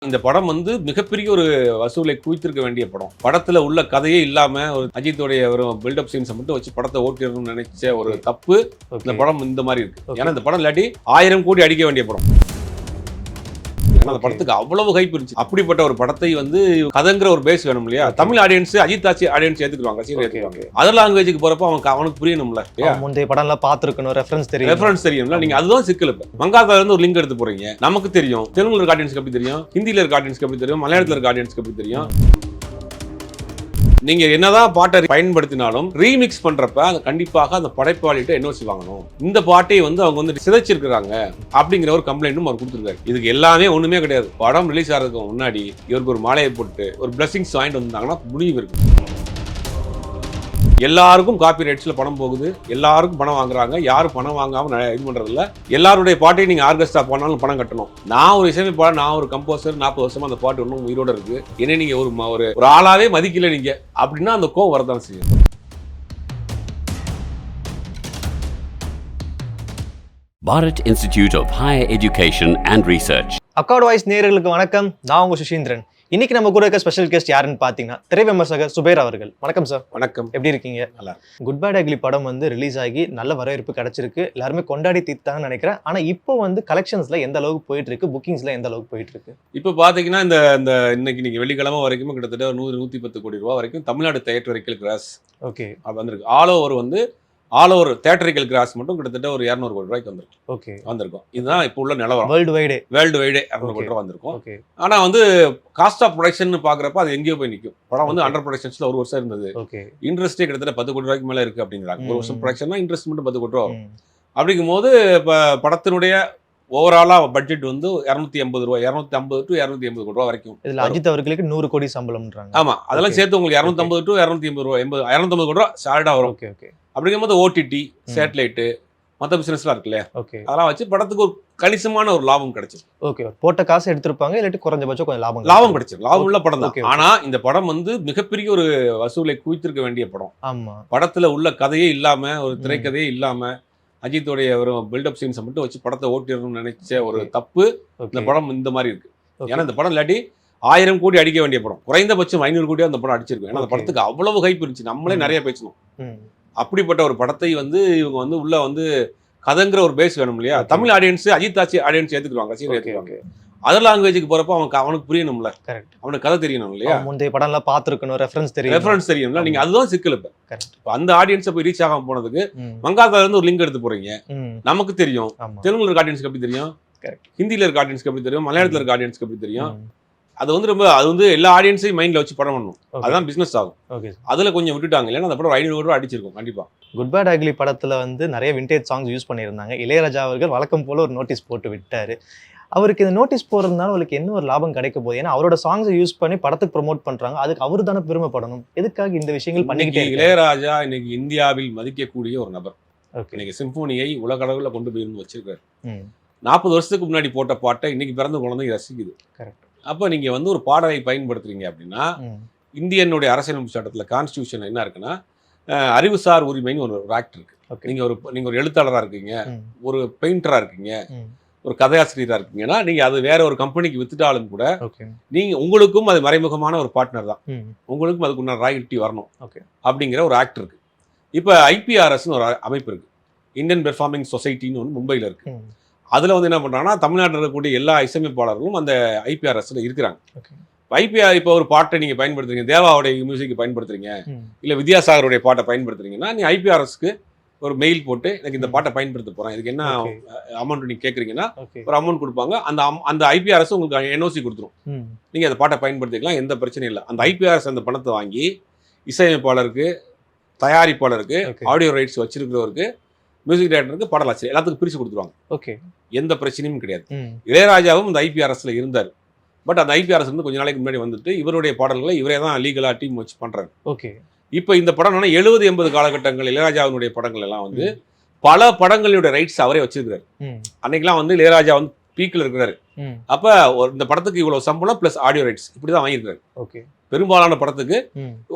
இந்த படம் வந்து மிகப்பெரிய ஒரு வசூலை குவித்திருக்க வேண்டிய படம். படத்துல உள்ள கதையே இல்லாம ஒரு அஜித்தோடைய ஒரு பில்டப் சீன்ஸை மட்டும் வச்சு படத்தை ஓட்டிடணும்னு நினைச்ச ஒரு தப்பு இந்த படம் இந்த மாதிரி இருக்கு. ஏன்னா இந்த படம் இல்லாட்டி 1000 கோடி அடிக்க வேண்டிய படம். அந்த படத்துக்கு அவ்வளவு ஹைப் இருந்துச்சு. அப்படிப்பட்ட ஒரு படத்தை வந்து கதைங்கிற ஒரு பேஸ் வேணும் இல்லையா? தமிழ் ஆடியன்ஸ் அஜித் ஆடியன்ஸ் ஏத்துக்குவாங்க, ரசிகர் ஏத்துக்குவாங்க. அதர் லாங்குவேஜுக்கு போறப்ப அவனுக்கு புரியணும்ல. முந்தைய படம்லாம் பார்த்திருக்கணும், ரெஃபரன்ஸ் தெரியும்ல. நீங்க அதுதான் சிக்கல். மங்காத்தால இருந்து ஒரு லிங்க் எடுத்து போறீங்க. நமக்கு தெரியும், தெலுங்குல இருக்க ஆடியன்ஸ்க்கு எப்படி தெரியும், ஹிந்தில இருக்க ஆடியன்ஸ்க்கு எப்படி தெரியும், மலையாளத்துல இருக்க ஆடியன்ஸ்க்கு எப்படி தெரியும். நீங்க என்னதான் பாட்டை பயன்படுத்தினாலும் ரீமிக்ஸ் பண்றப்ப அது கண்டிப்பாக அந்த படைப்பாளிட்ட என்ஓசி வாங்கணும். இந்த பாட்டை வந்து அவங்க வந்து சிதைச்சிருக்கிறாங்க அப்படிங்கிற ஒரு கம்ப்ளைண்ட்டும் அவர் கொடுத்துருக்காரு. இதுக்கு எல்லாமே ஒண்ணுமே கிடையாது. படம் ரிலீஸ் ஆகிறதுக்கு முன்னாடி இவருக்கு ஒரு மாலையை போட்டு ஒரு பிளஸிங்ஸ் வாங்கிட்டு வந்தாங்கன்னா முடிவு இருக்கு. எல்லாருக்கும் காப்பி ரைட்ஸ்ல பணம் போகுது, எல்லாருக்கும் பணம் வாங்குறாங்க. யாரும் பணம் வாங்காம இது பண்றது இல்ல. எல்லாருடைய பாட்டையும் நீங்க ஆர்கெஸ்ட்ரா போனாலும் பணம் கட்டணும். நான் ஒரு இசையமைப்பாளர், நான் ஒரு கம்போசர், 40 வருஷமா அந்த பாட்டு ஒன்றும் உயிரோட இருக்கு. என்ன நீங்க ஒரு ஆளாவே மதிக்கல நீங்க அப்படின்னா அந்த கோவம் வரதான் செய்யும். Bharat Institute of Higher Education and Research. Accord voice நேயர்களுக்கு வணக்கம். நான் உங்க சுஷீந்திரன். இன்னைக்கு நம்ம கூட இருக்க ஸ்பெஷல் கெஸ்ட் யாருன்னு பாத்தீங்கன்னா திரை விமர்சகர் சுபேர் அவர்கள். வணக்கம் சார். வணக்கம். எப்படி இருக்கீங்க? நல்லா. குட் பேட் அக்லி படம் வந்து ரிலீஸ் ஆகி நல்ல வரவேற்பு கிடைச்சிருக்கு. எல்லாருமே கொண்டாடி தீர்த்தாங்கன்னு நினைக்கிறேன். ஆனா இப்போ வந்து கலெக்ஷன்ஸ்ல எந்த அளவுக்கு போயிட்டு இருக்கு, புக்கிங்ஸ்ல எந்த அளவுக்கு போயிட்டு இருக்கு? இப்போ பாத்தீங்கன்னா இந்த இன்னைக்கு நீங்க வெள்ளிக்கிழமை வரைக்கும் கிட்டத்தட்ட 100-110 கோடி ரூபாய் வரைக்கும் தமிழ்நாடு தியேட்டரிக்கல் கிராஸ் ஓகே வந்திருக்கு. ஆல் ஓவர் தியேட்டரிக்கல் கிராஸ் மட்டும் கிட்டத்தட்ட ஒரு 200 கோடி ரூபாய்க்கு வந்திருக்கும். இதுதான் இப்போ உள்ள நிலவரம். வேர்ல்டு வைடே 200 கோடி ரூபாய் வந்திருக்கும். ஆனா வந்து காஸ்ட் ஆஃப் ப்ரொடக்ஷன் பாக்குறப்ப அது எங்கேயோ போய் நிற்கும். படம் வந்து அண்டர் ப்ரொடக்ஷன்ஸ்ல ஒரு வருஷம் இருந்தது. இன்ட்ரெஸ்டே கிட்டத்தட்ட 10 கோடி ரூபாய்க்கு மேல இருக்கு அப்படிங்கிறாங்க. ஒரு வருஷம் ப்ரொடக்ஷன்னா இன்ட்ரெஸ்ட் மட்டும் 10 கோடி ரூபா வரும். அப்படிங்கும் போது இப்போ படத்தினுடைய ஓவராலா பட்ஜெட் வந்து 250 ரூபாய், 250 to 280 கோடி ரூபாய் வரைக்கும். இதுல அஜித் அவர்களுக்கு 100 கோடி சம்பளம்ன்றாங்க. ஆமா, அதெல்லாம் சேர்த்து உங்களுக்கு 250 to 280 ரூபாய், 250 கோடி ரூபாய் சாலிடா வரும். அப்படிங்கும்போது ஓடிடி, சேட்டலைட்டு, மற்ற பிசினஸ்லாம் இருக்குல்ல, அதெல்லாம் வச்சு படத்துக்கு ஒரு கணிசமான ஒரு லாபம் கிடைச்சிருக்கு. ஓகே, போட்ட காசு எடுத்திருப்பாங்க, இல்லாட்டி குறைஞ்சபட்சம் கொஞ்சம் லாபம் கிடைச்சிருக்கு. லாபம் உள்ள படம் தான். ஆனா இந்த படம் வந்து மிகப்பெரிய ஒரு வசூலை குவித்திருக்க வேண்டிய படம். ஆமா, படத்துல உள்ள கதையே இல்லாம, ஒரு திரைக்கதையே இல்லாம அஜித்தோடைய ஒரு பில்டப் சீன்ஸை மட்டும் வச்சு படத்தை ஓட்டிடணும்னு நினைச்ச ஒரு தப்பு இந்த படம் இந்த மாதிரி இருக்கு. ஏன்னா இந்த படம் இல்லாட்டி 1000 கோடி அடிக்க வேண்டிய படம், குறைந்தபட்சம் 500 கோடியா அந்த படம் அடிச்சிருக்கும். ஏன்னா அந்த படத்துக்கு அவ்வளவு ஹைப் இருந்துச்சு. நம்மளே நிறைய பேசணும். அப்படிப்பட்ட ஒரு படத்தை வந்து இவங்க வந்து உள்ள வந்து கதைங்கிற ஒரு பேஸ் வேணும் இல்லையா? தமிழ் ஆடியன்ஸ் அஜித் ஆடியன்ஸ் ஏத்துக்குவாங்க, ரசிகர் ஏத்துக்குவாங்க. அதர் லாங்குவேஜுக்கு போறப்ப அவனுக்கு புரியணும்ல. அவனுக்கு கதை தெரியணும் இல்லையா? முந்தைய படம்லாம் பார்த்திருக்கணும், ரெஃபரன்ஸ் தெரியும்ல. நீங்க அதுதான் சிக்கல். இப்ப அந்த ஆடியன்ஸை போய் ரீச் ஆகாம போனதுக்கு மங்காத்தால இருந்து ஒரு லிங்க் எடுத்து போறீங்க. நமக்கு தெரியும், தெலுங்குல இருக்க ஆடியன்ஸ்க்கு எப்படி தெரியும், ஹிந்தில இருக்க ஆடியன்ஸ்க்கு எப்படி தெரியும், மலையாளத்துல இருக்க ஆடியன்ஸ்க்கு எப்படி தெரியும். அது வந்து எல்லா ஆடியன்ஸையும் மைண்ட்ல வச்சு படம் பண்ணணும். அதுதான் பிசினஸ் ஆகும். அதுல கொஞ்சம் விட்டுட்டாங்க. இல்லைன்னா அந்த படம் 500 ரூபாய் அடிச்சிருக்கும் கண்டிப்பா. குட் பேட் அக்லி படத்துல வந்து நிறைய விண்டேஜ் சாங்ஸ் யூஸ் பண்ணியிருந்தாங்க. இளையராஜா அவர்கள் வழக்கம் போல ஒரு நோட்டீஸ் போட்டு விட்டாரு. அவருக்கு இந்த நோட்டீஸ் போடுறதுனால அவருக்கு என்ன ஒரு லாபம் கிடைக்க போகுது? ஏன்னா அவரோட சாங்ஸை யூஸ் பண்ணி படத்துக்கு ப்ரொமோட் பண்றாங்க. அதுக்கு அவரு தானே பெருமைப்படணும். எதுக்காக இந்த விஷயங்கள் பண்ணிக்கிட்டே? இளையராஜா இன்னைக்கு இந்தியாவில் மதிக்கக்கூடிய ஒரு நபர். இன்னைக்கு சிம்பொனியை உலக அளவுல கொண்டு போயிருந்து வச்சிருக்காரு. 40 வருஷத்துக்கு முன்னாடி போட்ட பாட்டை இன்னைக்கு பிறந்த குழந்தைங்க ரசிக்குது. அப்ப நீங்க வந்து ஒரு பாடலை பயன்படுத்துறீங்க அப்படின்னா, இந்தியனுடைய அரசியலமைப்பு சட்டத்துல கான்ஸ்டிடியூஷன் என்ன இருக்குன்னா, அறிவுசார் உரிமைன்னு ஒரு ஆக்ட் இருக்கு. நீங்க ஒரு எழுத்தாளரா இருக்கீங்க, ஒரு பெயிண்டரா இருக்கீங்க, ஒரு கதையாசிரியரா இருக்கீங்கன்னா, நீங்க அது வேற ஒரு கம்பெனிக்கு வித்துட்டாலும் கூட நீங்க உங்களுக்கும் அது மறைமுகமான ஒரு பார்ட்னர் தான். உங்களுக்கும் அதுக்குள்ள ராயல்ட்டி வரணும் அப்படிங்கிற ஒரு ஆக்ட் இருக்கு. இப்ப ஐபிஆர்எஸ்னு ஒரு அமைப்பு இருக்கு, இந்தியன் பெர்ஃபார்மிங் சொசைட்டின்னு ஒன்று மும்பையில் இருக்கு. அதுல வந்து என்ன பண்றாங்கன்னா, தமிழ்நாட்டில் இருக்கக்கூடிய எல்லா இசையமைப்பாளர்களும் அந்த ஐபிஆர்எஸ்ல இருக்கிறாங்க. ஐபிஆர் இப்போ ஒரு பாட்டை நீங்க பயன்படுத்துறீங்க, தேவாவுடைய மியூசிக் பயன்படுத்துறீங்க, இல்ல வித்யாசாகருடைய பாட்டை பயன்படுத்துறீங்கன்னா, நீ ஐபிஆர்எஸ்க்கு ஒரு மெயில் போட்டு எனக்கு இந்த பாட்டை பயன்படுத்த போறேன், இதுக்கு என்ன அமௌண்ட் நீங்க கேட்குறீங்கன்னா ஒரு அமௌண்ட் கொடுப்பாங்க. அந்த ஐபிஆர்எஸ் உங்களுக்கு என்ஓசி கொடுத்துரும். நீங்க அந்த பாட்டை பயன்படுத்திக்கலாம், எந்த பிரச்சனையும் இல்லை. அந்த ஐபிஆர்எஸ் அந்த பணத்தை வாங்கி இசையமைப்பாளருக்கு, தயாரிப்பாளருக்கு, ஆடியோ ரைட்ஸ் வச்சிருக்கிறவருக்கு, மியூசிக் டைரக்டருக்கு, பாடலாசிரியர் எல்லாத்துக்கும் பிரிச்சு கொடுத்துருவாங்க. எந்த பிரச்சனையும் கிடையாது. இளையராஜாவும் இந்த ஐபிஆர்எஸ்ல இருந்தார். பட் அந்த ஐபிஆர்எஸ் வந்து கொஞ்ச நாளைக்கு முன்னாடி வந்துட்டு இவருடைய பாடல்களை இவரே தான் லீகலா டீம் வச்சு பண்றாரு. இப்போ இந்த படம் 70-80 காலகட்டங்கள் இளையராஜாவினுடைய படங்கள் எல்லாம் வந்து பல படங்களுடைய ரைட்ஸ் அவரே வச்சிருக்கிறாரு. அன்னைக்கெல்லாம் வந்து இளையராஜா வந்து பீக்ல இருக்கிறாரு. அப்ப இந்த படத்துக்கு இவ்வளவு சம்பளம் பிளஸ் ஆடியோ ரைட்ஸ் இப்படிதான் வாங்கியிருக்காரு. பெரும்பாலான படத்துக்கு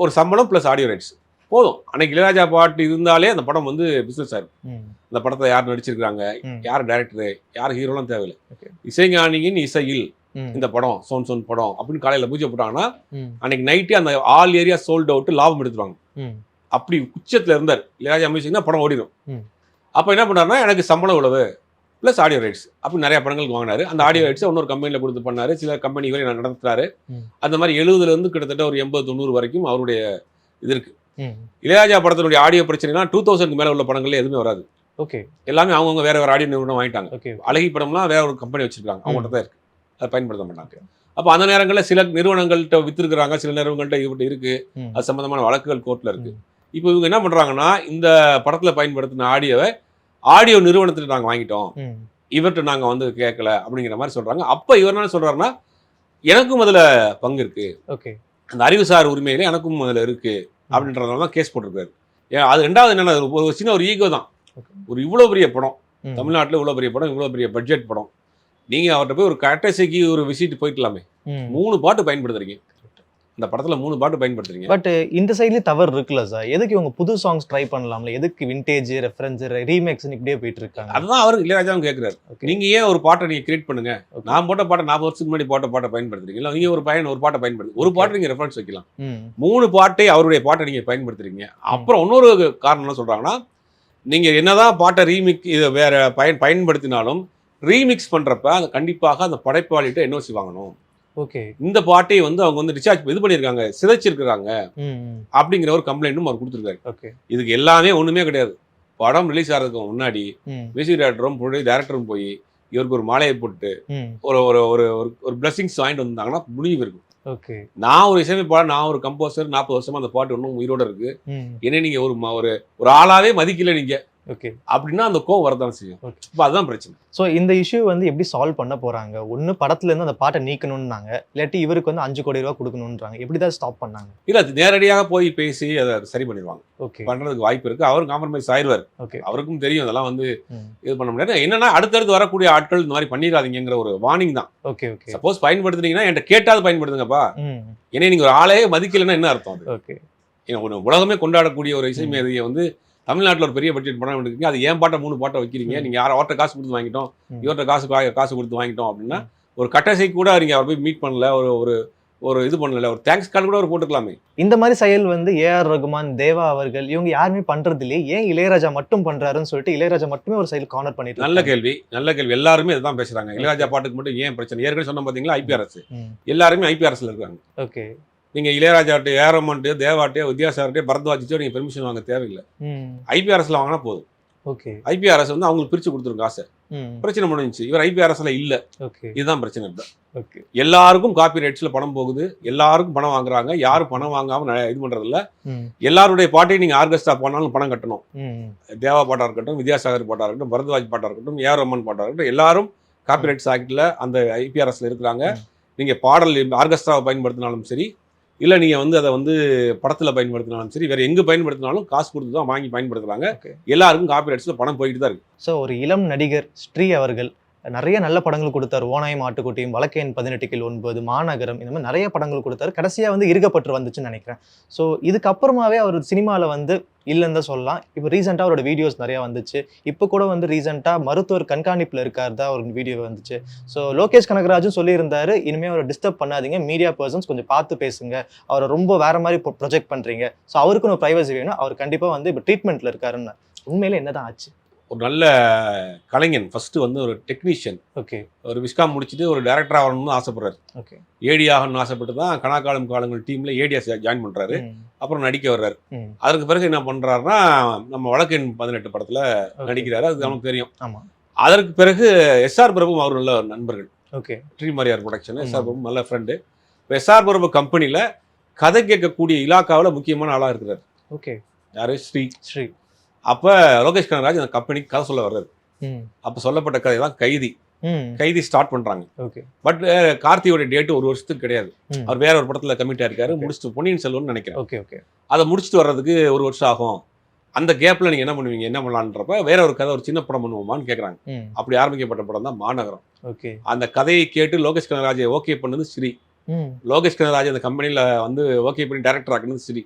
ஒரு சம்பளம் பிளஸ் ஆடியோ ரைட்ஸ் போதும். அன்னைக்கு இளையராஜா பாட்டு இருந்தாலே அந்த படம் வந்து பிசினஸ் ஆயிருக்கும். அந்த படத்தை யார் நடிச்சிருக்காங்க, யார் டைரக்டர், யார் ஹீரோலாம் தேவையில்லை. இசைஞானியின் இசையில் இந்த படம் சோன் படம் அப்படின்னு காலையில பூஜை போட்டாங்கன்னா அன்னைக்கு நைட்டே அந்த ஆல் ஏரியா சோல்ட் அவுட் லாபம் எடுத்துருவாங்க. அப்படி உச்சத்துல இருந்தார் இளையராஜா மியூசிக்னா படம் ஓடிடும். அப்ப என்ன பண்ணாருன்னா எனக்கு சம்பளம் உழவு பிளஸ் ஆடியோ ரைட்ஸ் அப்படி நிறைய படங்களுக்கு வாங்கினாரு. அந்த ஆடியோ ரைட்ஸ் இன்னொரு கம்பெனியில் கொடுத்து பண்ணாரு. சில கம்பெனி இவரை நடத்துறாரு. அந்த மாதிரி 70ல இருந்து கிட்டத்தட்ட ஒரு 80-90 வரைக்கும் அவருடைய இது இருக்கு. இளையராஜா படத்தினுடைய ஆடியோ பிரச்சனைனா 2000க்கு மேல உள்ள படங்கள்ல எதுவுமே வராது. ஓகே, எல்லாமே அவங்கவுங்க வேற ஆடியோ நிறுவனம் வாங்கிட்டாங்க. அழகி படம்லாம் வேற ஒரு கம்பெனி வச்சிருக்காங்க, அவங்கள்ட்ட தான் இருக்கு, அதை பயன்படுத்த மாட்டாங்க. அப்போ அந்த நேரங்களில் சில நிறுவனங்கள்கிட்ட வித்துருக்குறாங்க, சில நிறுவனங்கள்ட்ட இவர்கிட்ட இருக்கு, அது சம்பந்தமான வழக்குகள் கோர்ட்ல இருக்கு. இப்போ இவங்க என்ன பண்றாங்கன்னா இந்த படத்துல பயன்படுத்தின ஆடியோவை ஆடியோ நிறுவனத்துல நாங்க வாங்கிட்டோம், இவர்கிட்ட நாங்க வந்து கேட்கல அப்படிங்கிற மாதிரி சொல்றாங்க. அப்ப இவர் என்ன சொல்றாருன்னா எனக்கும் அதுல பங்கு இருக்கு, அந்த அறிவுசார் உரிமையில எனக்கும் அதுல இருக்கு அப்படின்றதுனால தான் கேஸ் போட்டிருக்காரு. அது ரெண்டாவது என்னன்னா ஒரு சின்ன ஒரு ஈகோ தான். ஒரு இவ்வளவு பெரிய படம், தமிழ்நாட்டுல இவ்வளவு பெரிய படம், இவ்வளவு பெரிய பட்ஜெட் படம், நீங்க அவர்கிட்ட போய் ஒரு கட்டசைக்கு ஒரு விசிட் போயிக்கலாமே. 3 பாட்டு பயன்படுத்துறீங்க அந்த படத்துல, 3 பாட்டு பயன்படுத்துறீங்க. பட் இந்த சைட்லயே தவறு இருக்குல்ல சார்? எதுக்கு இவங்க புது சாங்ஸ் ட்ரை பண்ணலாம்ல? எதுக்கு விண்டேஜ் ரெஃபரன்ஸ் ரீமேக்ஸ் இப்படியே போயிட்டு இருக்காங்க? அதுதான் அவரு இளையராஜாவும் கேட்கிறாரு. நீங்க ஏன் ஒரு பாட்டை நீங்க கிரியேட் பண்ணுங்க, நான் போட்ட பாட்டை 40 வருஷத்துக்கு முன்னாடி போட்ட பாட்டை பயன்படுத்துறீங்க, நீங்க ஒரு பாட்டை பயன்படுத்து, ஒரு பாட்டு நீங்க ரெஃபரன்ஸ் வைக்கலாம். 3 பாட்டை அவருடைய பாட்டை நீங்க பயன்படுத்துறீங்க. அப்புறம் இன்னொரு காரணம் என்ன சொல்றாங்கன்னா நீங்க என்னதான் பாட்டை ரீமிக்ஸ் இதை வேற பயன்படுத்தினாலும் ரீமிக்ஸ் பண்றப்ப அது கண்டிப்பாக அந்த படைப்பாளிகிட்ட என்ஓசி வாங்கணும். ஓகே, இந்த பாட்டை வந்து அவங்க வந்து டிசார்ஜ் இது பண்ணியிருக்காங்க, சிதைச்சிருக்காங்க அப்படிங்கிற ஒரு கம்ப்ளைண்ட்டும் அவர் கொடுத்துருக்காரு. ஓகே, இதுக்கு எல்லாமே ஒண்ணுமே கிடையாது. படம் ரிலீஸ் ஆகிறதுக்கு முன்னாடி மியூசிக் டைரக்டரும் டைரக்டரும் போய் இவருக்கு ஒரு மாலையை போட்டு ஒரு ஒரு ஒரு பிளஸிங்ஸ் வாங்கிட்டு வந்தாங்கன்னா முடிவு இருக்கும். ஓகே, நான் ஒரு இசையமைப்பாளர், நான் ஒரு கம்போசர், 40 வருஷமா அந்த பாட்டு ஒன்றும் உயிரோட இருக்கு, என்ன நீங்க ஒரு ஆளாவே மதிக்கல நீங்க அப்படின்னா அந்த கோவம் வரதான் செய்யும். இப்போ அதுதான் பிரச்சனை. ஸோ இந்த இஷ்யூ வந்து எப்படி சால்வ் பண்ண போறாங்க? ஒன்று படத்துல இருந்து அந்த பாட்டை நீக்கணும்னாங்க, இல்லாட்டி இவருக்கு வந்து 5 கோடி ரூபாய் கொடுக்கணும்ன்றாங்க. எப்படி தான் ஸ்டாப் பண்ணாங்க? இல்ல அது நேரடியாக போய் பேசி அதை சரி பண்ணிடுவாங்க. ஓகே, பண்றதுக்கு வாய்ப்பு இருக்கு. அவரும் காம்ப்ரமைஸ் ஆயிடுவார். ஓகே, அவருக்கும் தெரியும் அதெல்லாம் வந்து இது பண்ண முடியாது. என்னன்னா அடுத்தடுத்து வரக்கூடிய ஆட்கள் இந்த மாதிரி பண்ணிடாதீங்கிற ஒரு வார்னிங் தான். ஓகே, ஓகே, சப்போஸ் பயன்படுத்துனீங்கன்னா என்கிட்ட கேட்டாவது பயன்படுத்துங்கப்பா. ஏன்னா நீங்க ஒரு ஆளையே மதிக்கலைன்னா என்ன அர்த்தம்? அது ஓகே, உலகமே கொண்டாடக்கூடிய ஒரு இசை மேதையை வந்து தமிழ்நாட்டில் ஒரு பெரிய பட்ஜெட் படம் எடுக்கிறீங்க, அது ஏன் பாட்டை 3 பாட்டை வைக்கிறீங்க, நீங்க அவர்கிட்ட காசு கொடுத்து வாங்கிட்டோம், இவர்கிட்ட காசு கொடுத்து வாங்கிட்டோம் அப்படின்னா ஒரு கட்டசை கூட நீங்க அவர் போய் மீட் பண்ணல, ஒரு இது பண்ணல, ஒரு தேங்க்ஸ் கார்டு கூட அவர் போட்டுக்கலாமே. இந்த மாதிரி செயல் வந்து ஏஆர் ரகுமான், தேவா அவர்கள் இவங்க யாருமே பண்றது இல்லையே, ஏன் இளையராஜா மட்டும் பண்றாருன்னு சொல்லிட்டு இளையராஜா மட்டுமே ஒரு சைடு கார்னர் பண்ணிட்டு. நல்ல கேள்வி. எல்லாருமே இதுதான் பேசுறாங்க. இளையராஜா பாட்டுக்கு மட்டும் ஏன் பிரச்சனை? ஏற்கனவே சொன்ன பாத்தீங்களா ஐபிஆர்எஸ், எல்லாருமே ஐபிஆர்எஸ்ல இருக்காங்க. ஓகே, நீங்க இளையராஜாட்டே, ஏஆர்ரஹ்மான்ட்டே, தேவாட்டே, வித்யாசாகர்ட்டே, பரத்வாஜ்ட்டே நீங்க பெர்மிஷன் வாங்க தேவையில்லை. ஐபிஆர்எஸ்ல வாங்கினா போதும். ஓகே, ஐபிஆர்எஸ் வந்து அவங்களுக்கு பிரிச்சு கொடுத்துருங்க காசை, பிரச்சனை முடிஞ்சுச்சு. இவர் ஐபிஆர்எஸ்ல இல்ல, இதுதான் பிரச்சனை. ஓகே, எல்லாருக்கும் காப்பி ரைட்ஸ்ல பணம் போகுது, எல்லாருக்கும் பணம் வாங்குறாங்க, யாரும் பணம் வாங்காம இது பண்றது இல்ல. எல்லாருடைய பாட்டையும் நீங்க ஆர்கெஸ்ட்ரா போனாலும் பணம் கட்டணும். தேவா பாட்டா இருக்கட்டும், வித்யாசாகர் பாட்டா இருக்கட்டும், பரத்வாஜ் பாட்டா இருக்கட்டும், ஏஆர்ரஹ்மான் பாட்டா இருக்கட்டும், எல்லாரும் காப்பி ரைட்ஸ் ஆக்ட்ல அந்த ஐபிஆர்எஸ்ல இருக்கிறாங்க. நீங்க பாடல் ஆர்கெஸ்ட்ராவை பயன்படுத்தினாலும் சரி, இல்லை நீங்கள் வந்து அதை வந்து படத்தில் பயன்படுத்தினாலும் சரி, வேறு எங்கே பயன்படுத்தினாலும் காசு கொடுத்து தான் வாங்கி பயன்படுத்துகிறாங்க. எல்லாருக்கும் காப்பிரைட்ஸில் பணம் போயிட்டு தான் இருக்குது. ஸோ ஒரு இளம் நடிகர் ஸ்ரீ அவர்கள் நிறைய நல்ல படங்கள் கொடுத்தார். ஓநாயும் ஆட்டுக்குட்டியும், வழக்கெண் 18 மாநகரம், இந்த மாதிரி நிறைய படங்கள் கொடுத்தாரு. கடைசியாக வந்து இருக்கப்பட்டு வந்துச்சுன்னு நினைக்கிறேன். ஸோ இதுக்கப்புறமாவே அவர் சினிமாவில் வந்து இல்லைன்னு தான் சொல்லலாம். இப்போ ரீசெண்டாக அவரோட வீடியோஸ் நிறையா வந்துச்சு. இப்போ கூட வந்து ரீசெண்டாக மருத்துவர் கண்காணிப்பில் இருக்கார் தான் ஒரு வீடியோ வந்துச்சு. ஸோ லோகேஷ் கனகராஜும் சொல்லியிருந்தாரு, இனிமேல் அவரை டிஸ்டர்ப் பண்ணாதீங்க, மீடியா பர்சன்ஸ் கொஞ்சம் பார்த்து பேசுங்க, அவரை ரொம்ப வேற மாதிரி ப்ரொஜெக்ட் பண்ணுறீங்க, ஸோ அவருக்கும் ஒரு ப்ரைவசி வேணும், அவர் கண்டிப்பாக வந்து இப்போ ட்ரீட்மெண்ட்டில் இருக்காருன்னு. உண்மையில என்ன தான் ஆச்சு? ஒரு நல்ல கலைஞன், ஃபர்ஸ்ட் வந்து ஒரு டெக்னீஷியன். ஓகே, ஒரு விஸ்காம் முடிச்சுட்டு ஒரு டைரக்டர் ஆகணும்னு ஆசைப்படுறாரு. ஓகே, ஏடி ஆகணும்னு ஆசைப்பட்டு தான் கனாக்காலம் காலங்கள் டீம்ல ஏடியா ஜாயின் பண்றாரு. அப்புறம் நடிக்க வர்றாரு. அதுக்கு பிறகு என்ன பண்றாருன்னா நம்ம வழக்கெண் 18 படத்துல நடிக்கிறாரு. அது நமக்கு தெரியும். அதற்கு பிறகு எஸ்ஆர் பிரபு அவர் நல்ல நண்பர்கள். ஓகே, ட்ரீமாரியார் ப்ரொடக்ஷன், எஸ்ஆர் பிரபு நல்ல ஃப்ரெண்டு. எஸ்ஆர் பிரபு கம்பெனில கதை கேட்கக்கூடிய இலாக்காவில் முக்கியமான ஆளா இருக்கிறார். ஓகே, யாரு? ஸ்ரீ. அப்ப லோகேஷ் கனகராஜ் அந்த கம்பெனிக்கு கதை சொல்ல வர்றாரு. அப்ப சொல்லப்பட்ட கதை தான் கைதி ஸ்டார்ட் பண்றாங்க. பட் கார்த்தியோட டேட் 1 வருஷத்துக்கு கிடையாது. அவர் வேற ஒரு படத்துல கமிட் ஆயிருக்காரு, முடிச்சுட்டு பொன்னியின் செல்வன் நினைக்கிறேன். ஓகே, அதை முடிச்சுட்டு வர்றதுக்கு 1 வருஷம் ஆகும். அந்த கேப்ல நீங்க என்ன பண்ணுவீங்க, என்ன பண்ணலான்றப்ப வேற ஒரு கதை, ஒரு சின்ன படம் பண்ணுவோமான்னு கேட்கறாங்க. அப்படி ஆரம்பிக்கப்பட்ட படம் தான் மாநகரம். ஓகே, அந்த கதையை கேட்டு லோகேஷ் கனகராஜை ஓகே பண்ணது ஸ்ரீ. லோகேஷ் கனகராஜ் அந்த கம்பெனில வந்து ஓகே பண்ணி டைரக்டர் ஆக்குனது ஸ்ரீ.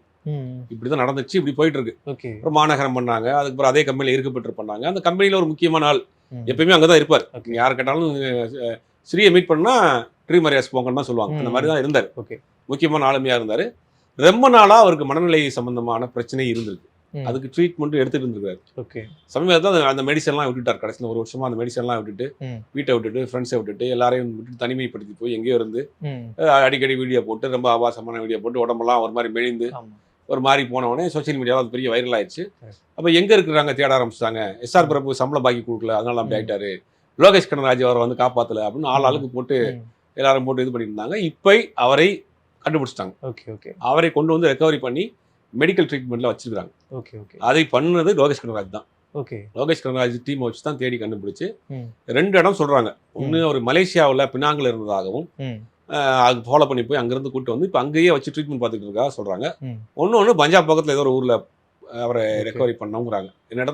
இப்படிதான் நடந்துச்சு, இப்படி போயிட்டு இருக்கு. அப்புறம் மாநகரம் பண்ணாங்க, அதுக்கப்புறம் அதே கம்பெனில இருக்கப்பட்டு பண்ணாங்க. அந்த கம்பெனில ஒரு முக்கியமான ஆள் எப்பயுமே அங்கதான் இருப்பார். யார் கேட்டாலும் ஸ்ரீயை மீட் பண்ணா ட்ரீமரியா ஸ்போக்கன் தான் சொல்லுவாங்க. அந்த மாதிரி தான் இருந்தார். ஓகே. முக்கியமான ஆளுமையாக இருந்தார். ரொம்ப நாளாக அவருக்கு மனநிலை சம்பந்தமான பிரச்சனை இருந்திருக்கு. அதுக்கு ட்ரீட்மெண்ட்டும் எடுத்துட்டு இருந்திருக்காரு. ஓகே. சமீபத்தில் அந்த மெடிசன்லாம் விட்டுட்டார். கடைசியில் ஒரு வருஷமா அந்த மெடிசன்லாம் விட்டுட்டு வீட்டை விட்டுட்டு ஃப்ரெண்ட்ஸை விட்டுட்டு எல்லாரையும் விட்டுட்டு தனிமைப்படுத்தி போய் எங்கேயோ இருந்து அடிக்கடி வீடியோ போட்டு ரொம்ப ஆபாசமான வீடியோ போட்டு உடம்பெல்லாம் ஒரு மாதிரி மெலிந்து ஒரு மாதிரி போனவொடனே சோசியல் மீடியாவில் அது பெரிய வைரல் ஆயிடுச்சு. அப்போ எங்கே இருக்கிறாங்க தேட ஆரம்பிச்சிட்டாங்க. எஸ்ஆர் பிரபு சம்பளம் பாக்கி கொடுக்கல, அதனால அப்படி ஆகிட்டாரு. லோகேஷ் கனகராஜ் அவரை வந்து காப்பாற்றல அப்படின்னு ஆளுக்கு போட்டு எல்லாரும் போட்டு இது பண்ணியிருந்தாங்க. இப்போ அவரை கண்டுபிடிச்சிட்டாங்க. Okay okay. அவரை கொண்டு வந்து ரெக்கவரி பண்ணி மெடிக்கல் ட்ரீட்மெண்ட்டில் வச்சிருக்காங்க. Okay okay. அதை பண்ணது லோகேஷ் கனகராஜ் தான். ஓகே. லோகேஷ் கனகராஜ் டீமை வச்சு தான் தேடி கண்டுபிடிச்சு 2 இடம் சொல்கிறாங்க. ஒன்று ஒரு மலேசியாவில் பினாங்கில் இருந்ததாகவும் அது ஃபாலோ பண்ணி போய் அங்கேருந்து கூப்பிட்டு வந்து இப்போ அங்கேயே வச்சு ட்ரீட்மெண்ட் பார்த்துட்டு இருக்கா சொல்கிறாங்க. ஒன்று பஞ்சாப் பக்கத்தில் ஏதோ ஒரு ஊரில் அவரை ரெக்கவரி பண்ணோங்கிறாங்க.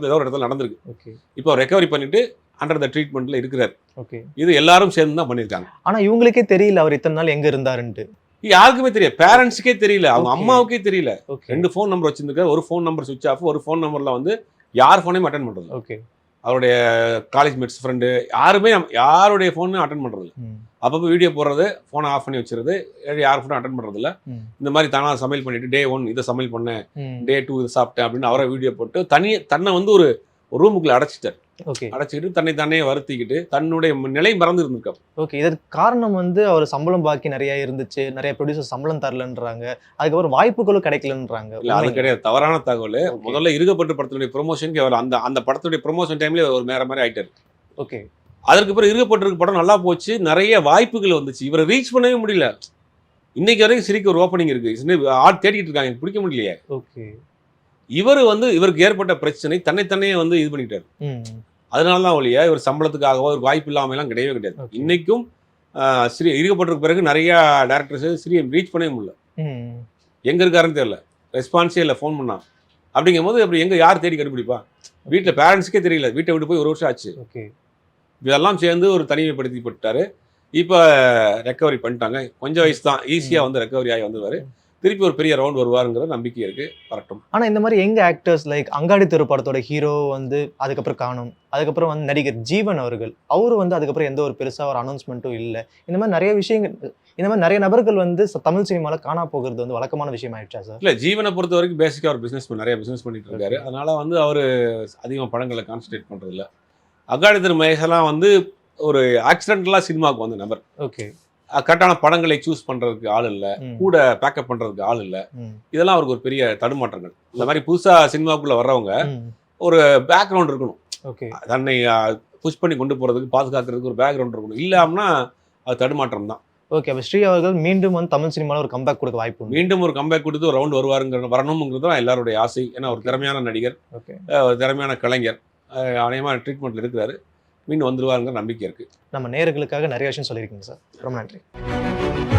ஏதோ ஒரு இடத்துல நடந்திருக்கு. ஓகே. இப்போ ரெக்கவரி பண்ணிட்டு அண்டர் த ட்ரீட்மெண்ட்டில் இருக்கிறார். ஓகே. இது எல்லாரும் சேர்ந்து தான் பண்ணியிருக்காங்க. ஆனால் இவங்களுக்கே தெரியல அவர் இத்தனை நாள் எங்கே இருந்தாருன்ட்டு. யாருக்குமே தெரியல. பேரண்ட்ஸுக்கே தெரியல, அவங்க அம்மாவுக்கே தெரியல. 2 ஃபோன் நம்பர் வச்சிருந்துருக்காரு. ஒரு ஃபோன் நம்பர் சுவிச் ஆஃப், ஒரு ஃபோன் நம்பரில் வந்து யார் ஃபோனையும் அட்டன் பண்ணுறது. ஓகே. அவருடைய காலேஜ் மேட்ஸ் ஃப்ரெண்டு யாருமே யாருடைய ஃபோனும் அட்டன் பண்ணுறது. அப்பப்போ வீடியோ போடுறது, ஃபோனை ஆஃப் பண்ணி வச்சுருது, யார் ஃபோனும் அட்டன் பண்ணுறதில்ல. இந்த மாதிரி தானாக சமையல் பண்ணிட்டு டே 1 இதை சமையல் பண்ணேன், டே 2 இதை சாப்பிட்டேன் அப்படின்னு அவரை வீடியோ போட்டு தன்னை வந்து ஒரு ரூமுக்குள்ளே அடைச்சிட்டார். ஓகே. அடைச்சிக்கிட்டு தன்னை வருத்திக்கிட்டு தன்னுடைய நிலை மறந்து இருந்திருக்காரு. ஓகே. இதற்கு காரணம் வந்து அவர் சம்பளம் பாக்கி நிறைய இருந்துச்சு, நிறைய ப்ரொடியூசர் சம்பளம் தரலன்றாங்க, அதுக்கப்புறம் வாய்ப்புகளும் கிடைக்கலன்றாங்க. இல்லை, அது கிடையாது, தவறான தகவல். முதல்ல இருக்கப்பட்ட படத்துடைய ப்ரொமோஷனுக்கு அவர் அந்த படத்துடைய ப்ரொமோஷன் டைம்லேயே ஒரு வேற மாதிரி ஆயிட்டார். ஓகே. அதற்கு பிறகு இருக்கப்பட்டிருக்க படம் நல்லா போச்சு, நிறைய வாய்ப்புகள் வந்துச்சு, இவரை ரீச் பண்ணவே முடியல. இன்னைக்கு வரைக்கும் சிரிக்க ஒரு ஓப்பனிங் இருக்கு, ஆள் தேடிக்கிட்டு இருக்காங்க, பிடிக்க முடியலையே. ஓகே. இவருக்கு ஏற்பட்ட பிரச்சனை தன்னையே வந்து இது பண்ணிட்டாரு. அதனால தான் ஒழிய இவர் சம்பளத்துக்காகவோ ஒரு வாய்ப்பு இல்லாமலாம் கிடையவே கிடையாது. இன்னைக்கும் இருக்கப்பட்டிருக்க பிறகு நிறைய டேரக்டர்ஸ் ரீச் பண்ணவே முடியல. எங்க இருக்காருன்னு தெரியல, ரெஸ்பான்ஸே இல்லை ஃபோன் பண்ணா. அப்படிங்கும்போது அப்படி எங்க யார் தேடி கண்டுபிடிப்பா? வீட்டில் பேரண்ட்ஸுக்கே தெரியல, வீட்டை விட்டு போய் 1 வருஷம் ஆச்சு. இதெல்லாம் சேர்ந்து ஒரு தனிமைப்படுத்திப்பட்டாரு. இப்போ ரெக்கவரி பண்ணிட்டாங்க. கொஞ்சம் வயசு தான், ஈஸியாக வந்து ரெக்கவரி ஆகி வந்துடுவார். திருப்பி ஒரு பெரிய ரவுண்ட் வருவாருங்கிற நம்பிக்கை இருக்கு, வரட்டும். ஆனா இந்த மாதிரி எங்க ஆக்டர்ஸ் லைக் அங்காடி தெரு படத்தோட ஹீரோ வந்து அதுக்கப்புறம் காணும், அதுக்கப்புறம் வந்து நடிகர் ஜீவன் அவர்கள், அவரு வந்து அதுக்கப்புறம் எந்த ஒரு பெருசா ஒரு அனௌன்ஸ்மெண்ட்டும் இல்லை. இந்த மாதிரி நிறைய விஷயங்கள், இந்த மாதிரி நிறைய நபர்கள் வந்து தமிழ் சினிமாவில் காணா போகிறது வந்து வழக்கமான விஷயம் ஆயிடுச்சா சார்? இல்லை, ஜீவனை பொறுத்த வரைக்கும் பேசிக்காக ஒரு நிறைய பிஸ்னஸ் பண்ணிட்டு இருக்காரு. அதனால வந்து அவர் அதிகமாக படங்களை கான்சன்ட்ரேட் பண்றது இல்லை. அங்காடி தெரு மகேஷெல்லாம் வந்து ஒரு ஆக்சிடென்டலாக சினிமாவுக்கு வந்த நபர். ஓகே. கரெக்டான படங்களை சூஸ் பண்றதுக்கு ஆள் இல்லை, கூட பேக்கப் பண்றதுக்கு ஆள் இல்லை. இதெல்லாம் அவருக்கு ஒரு பெரிய தடுமாற்றங்கள். இந்த மாதிரி புதுசா சினிமாவுக்குள்ள வர்றவங்க ஒரு பேக்ரவுண்ட் இருக்கணும். ஓகே. தன்னை புஷ் பண்ணி கொண்டு போறதுக்கு, பாதுகாக்கிறதுக்கு ஒரு பேக்ரவுண்ட் இருக்கணும். இல்லாமனா அது தடுமாற்றம் தான். ஓகே. அப்போ ஸ்ரீ அவர்கள் மீண்டும் வந்து தமிழ் சினிமாவில் ஒரு கம்பேக் கொடுக்க வாய்ப்பு, மீண்டும் ஒரு கம்பேக் கொடுத்து ஒரு ரவுண்ட் வரணுங்கிறது தான் எல்லாருடைய ஆசை. ஏன்னா ஒரு திறமையான நடிகர், ஒரு திறமையான கலைஞர், அநேகமான ட்ரீட்மெண்ட்ல இருக்கிறாரு. மீண்டும் வந்துருவாருங்கிற நம்பிக்கை இருக்கு. நம்ம நேயர்களுக்காக நிறைய விஷயம் சொல்லியிருக்கீங்க சார், ரொம்ப நன்றி.